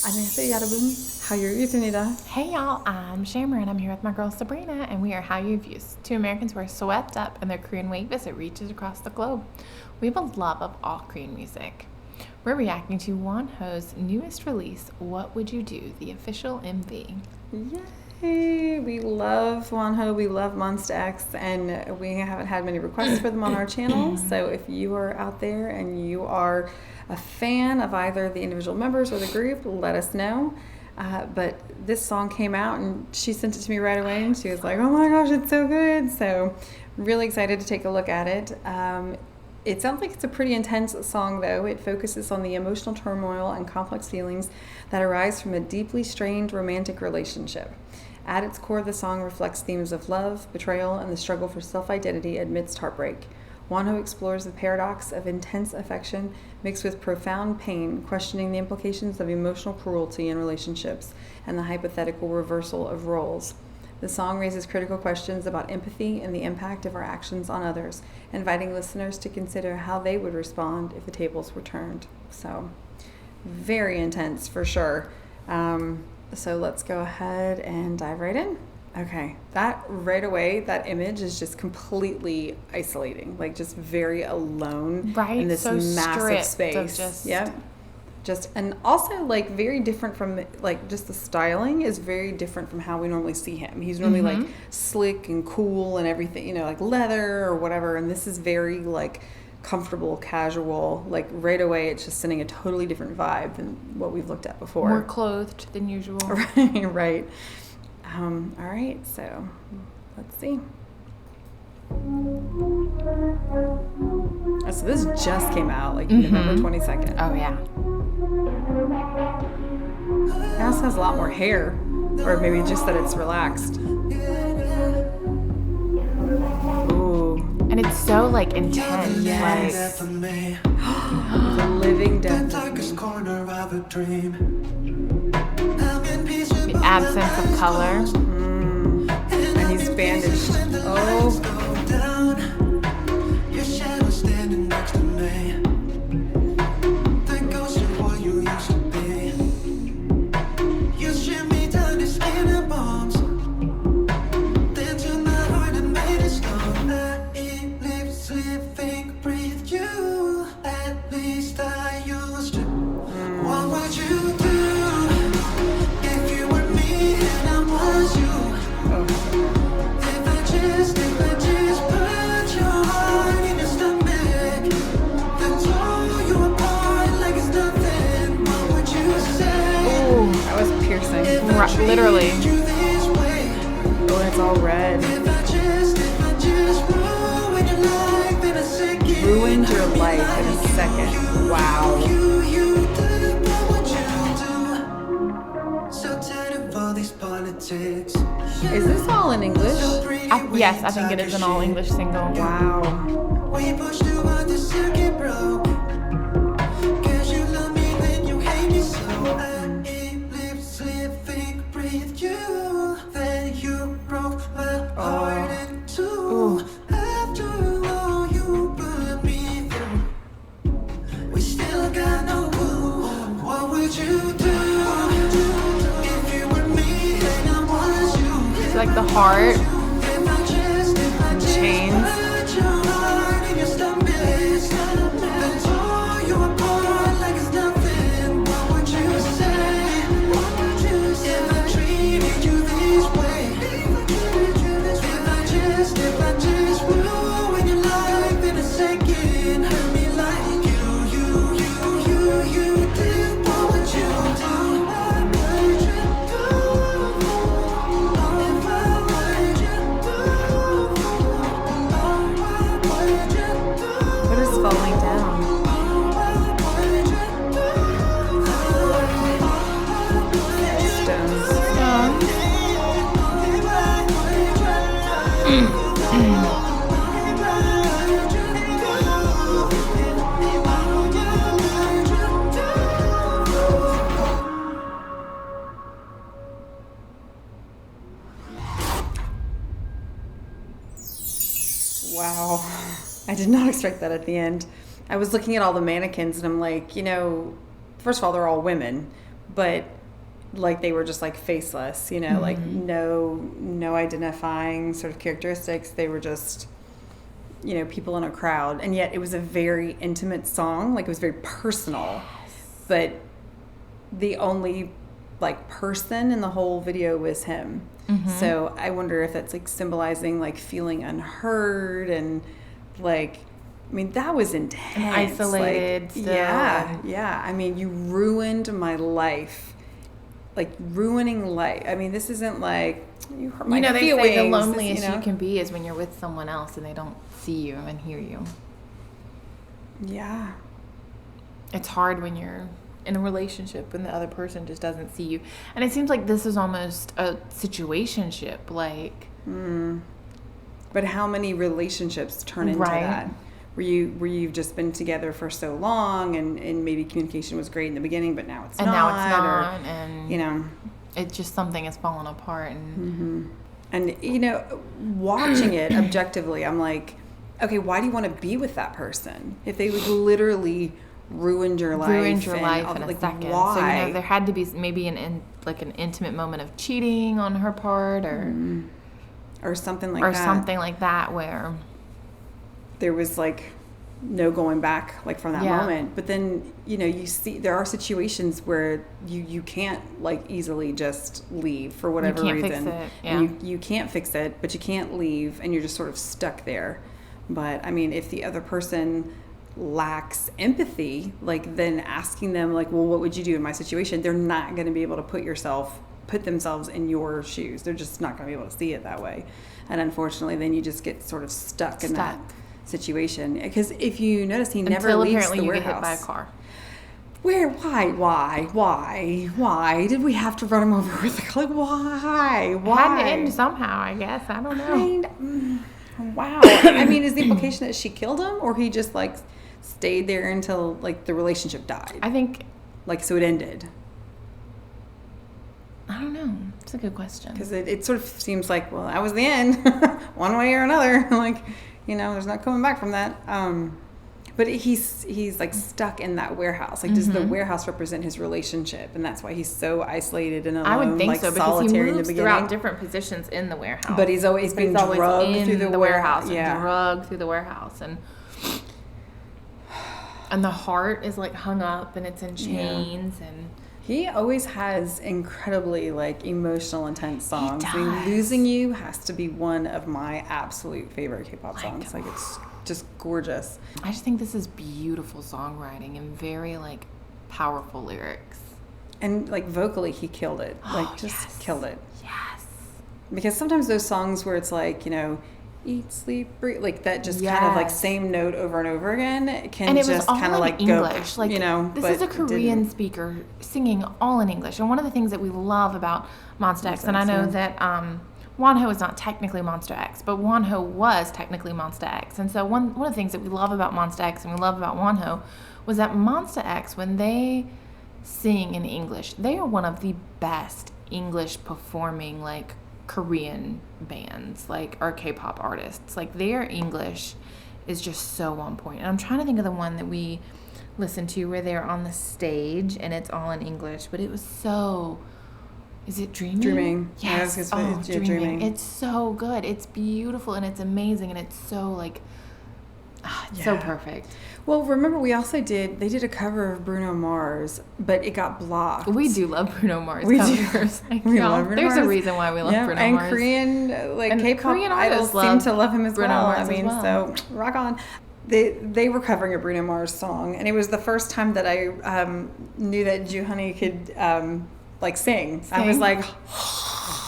안녕하세요, 여러분. Hallyu. Hey y'all, I'm Shammer and I'm here with my girl Sabrina, and we are Hallyu Views, two Americans who are swept up in the Korean wave as it reaches across the globe. We have a love of all Korean music. We're reacting to Wonho's newest release, What Would You Do, the official MV. Yay! We love Wonho, we love Monsta X, and we haven't had many requests for them on our channel. So if you are out there and you are a fan of either the individual members or the group, let us know. But this song came out and she sent it to me right away and she was like, oh my gosh, it's so good. So really excited to take a look at it. It sounds like it's a pretty intense song, though. It focuses on the emotional turmoil and complex feelings that arise from a deeply strained romantic relationship. At its core, the song reflects themes of love, betrayal, and the struggle for self-identity amidst heartbreak. Wonho explores the paradox of intense affection mixed with profound pain, questioning the implications of emotional cruelty in relationships and the hypothetical reversal of roles. The song raises critical questions about empathy and the impact of our actions on others, inviting listeners to consider how they would respond if the tables were turned. So, very intense for sure. So let's go ahead and dive right in. Okay, that right away, that image is just completely isolating, like just very alone in this so massive space. Yep. And also like very different from like just the styling is very different from how we normally see him. He's normally like slick and cool and everything, you know, like leather or whatever. And this is very like comfortable, casual, like right away it's just sending a totally different vibe than what we've looked at before. More clothed than usual. Right. All right, so let's see. Oh, so this just came out like November 22nd. Oh yeah. It also has a lot more hair, or maybe just that it's relaxed. Ooh. And it's so like intense. Yes. Like The living death. the absence of color. And he's bandaged. Oh. Literally. Oh, and it's all red. Ruined your life in a second. Wow. Is this all in English? Yes, I think it is an all English single. Wow. Like the heart and chains. Wow. I did not expect that at the end. I was looking at all the mannequins and I'm like, you know, first of all, they're all women, but like they were just like faceless, you know, like no identifying sort of characteristics. They were just, you know, people in a crowd, and yet it was a very intimate song. Like it was very personal, but the only like person in the whole video was him. So I wonder if that's like symbolizing like feeling unheard and like, I mean, that was intense. And isolated like, still. Yeah. I mean, you ruined my life. Like ruining life. I mean, this isn't like you hurt my feelings. They say the loneliest you know? you can be is when you're with someone else and they don't see you and hear you. Yeah. It's hard when you're in a relationship when the other person just doesn't see you. And it seems like this is almost a situationship, like. But how many relationships turn into that? Where you've just been together for so long and maybe communication was great in the beginning, but now it's not. Now it's not, and you know, it's just something has fallen apart. And you know, watching it objectively, I'm like, okay, why do you want to be with that person if they would literally ruined your life in a like, second? Why? So you know, there had to be maybe an intimate moment of cheating on her part, or something like or that. something like that where there was like no going back like from that moment. But then, you know, you see there are situations where you can't like easily just leave for whatever reason. Fix it. Yeah. And you can't fix it, but you can't leave and you're just sort of stuck there. But I mean, if the other person lacks empathy, like then asking them like, well, what would you do in my situation? They're not going to be able to put themselves in your shoes. They're just not going to be able to see it that way. And unfortunately, then you just get sort of stuck in that situation. Because if you notice, he never leaves the warehouse. Until apparently you get hit by a car. Why did we have to run him over with a car? Like, why? It had to end somehow, I guess. I don't know. Wow. I mean, is the implication that she killed him, or he just like stayed there until like the relationship died? I think, like, so it ended. I don't know. It's a good question. Because it sort of seems like, well, that was the end, one way or another. Like, you know, there's not coming back from that. But he's like stuck in that warehouse. Like, does the warehouse represent his relationship? And that's why he's so isolated and alone. I would think like, so, because he solitary moves in the throughout different positions in the warehouse. But he's always being drugged through the warehouse. Yeah, drugged through the warehouse, and the heart is like hung up and it's in chains and. He always has incredibly like emotional, intense songs. He does. I mean, Losing You has to be one of my absolute favorite K-pop songs. Like, it's just gorgeous. I just think this is beautiful songwriting and very like powerful lyrics. And like vocally, he killed it. Like, just killed it. Yes. Because sometimes those songs where it's like, you know, eat, sleep, breathe, like that just kind of like same note over and over again, it can just kind of like English. Go, like, you know. This is a Korean speaker singing all in English. And one of the things that we love about Monsta X, and I know that Wonho is not technically Monsta X, but Wonho was technically Monsta X. And so one of the things that we love about Monsta X and we love about Wonho was that Monsta X, when they sing in English, they are one of the best English performing like Korean bands, like, or K-pop artists. Like, their English is just so on point. And I'm trying to think of the one that we listened to where they're on the stage and it's all in English, but it was so. Is it Dreaming? Dreaming. Yes. Yeah, Dreaming. It's so good. It's beautiful and it's amazing and it's so like. So perfect. Well, remember they did a cover of Bruno Mars, but it got blocked. We do love Bruno Mars covers. We love Bruno There's Mars. a reason why we love Bruno and Mars. Korean, like, and K-pop Korean idols artists seem to love him as Bruno well. Mars I mean, so rock on. They were covering a Bruno Mars song, and it was the first time that I knew that Juhani could like sing. I was like,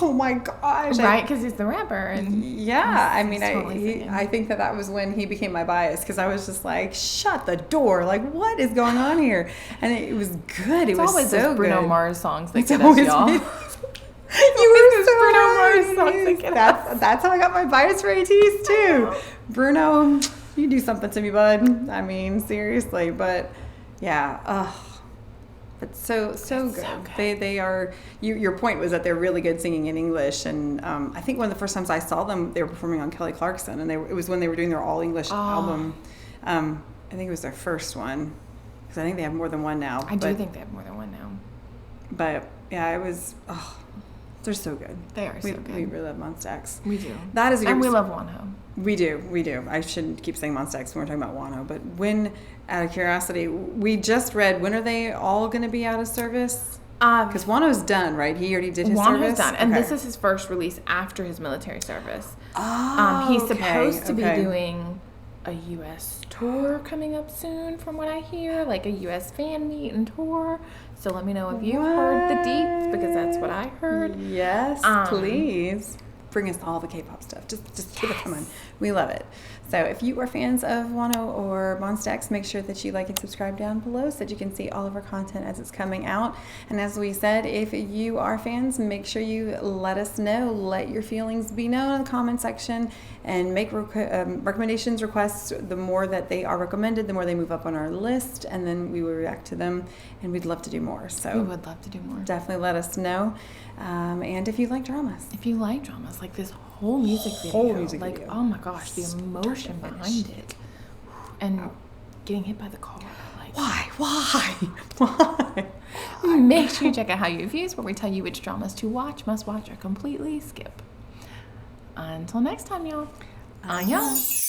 oh my gosh! Right, because he's the rapper. And I mean, I think that was when he became my bias, because I was just like, shut the door! Like, what is going on here? And it was good. It was always so those Bruno good. Mars songs that get us, y'all. You were so Bruno right. Mars songs that get us. That's how I got my bias for ATs too. Bruno, you do something to me, bud. I mean, seriously, but yeah. But so good. So good. They are. Your point was that they're really good singing in English, and I think one of the first times I saw them, they were performing on Kelly Clarkson, and it was when they were doing their all English album. I think it was their first one, because I think they have more than one now. I do think they have more than one now. But yeah, it was. Oh, they're so good. They are so good. We really love Monsta X. We do. That is and we love Wonho. We do. I shouldn't keep saying Monsta X when we're talking about Wonho, but when, out of curiosity, we just read, when are they all going to be out of service? Because Wonho's done, right? He already did his service? Wonho's done, and this is his first release after his military service. Oh, He's supposed to be doing a U.S. tour coming up soon, from what I hear, like a U.S. fan meet and tour. So let me know if you've heard the deets, because that's what I heard. Yes, please. Bring us all the K-pop stuff. Just keep it coming. We love it. So if you are fans of Wonho or Monsta X, make sure that you like and subscribe down below so that you can see all of our content as it's coming out. And as we said, if you are fans, make sure you let us know. Let your feelings be known in the comment section, and make recommendations, requests. The more that they are recommended, the more they move up on our list, and then we will react to them, and we'd love to do more. So we would love to do more. Definitely let us know. And if you like dramas. If you like dramas, like this whole music video. Oh my gosh, the emotion behind it. And getting hit by the car. Like, Why? Make sure you check out Hallyu Views, where we tell you which dramas to watch, must watch, or completely skip. Until next time, y'all. Annyeong.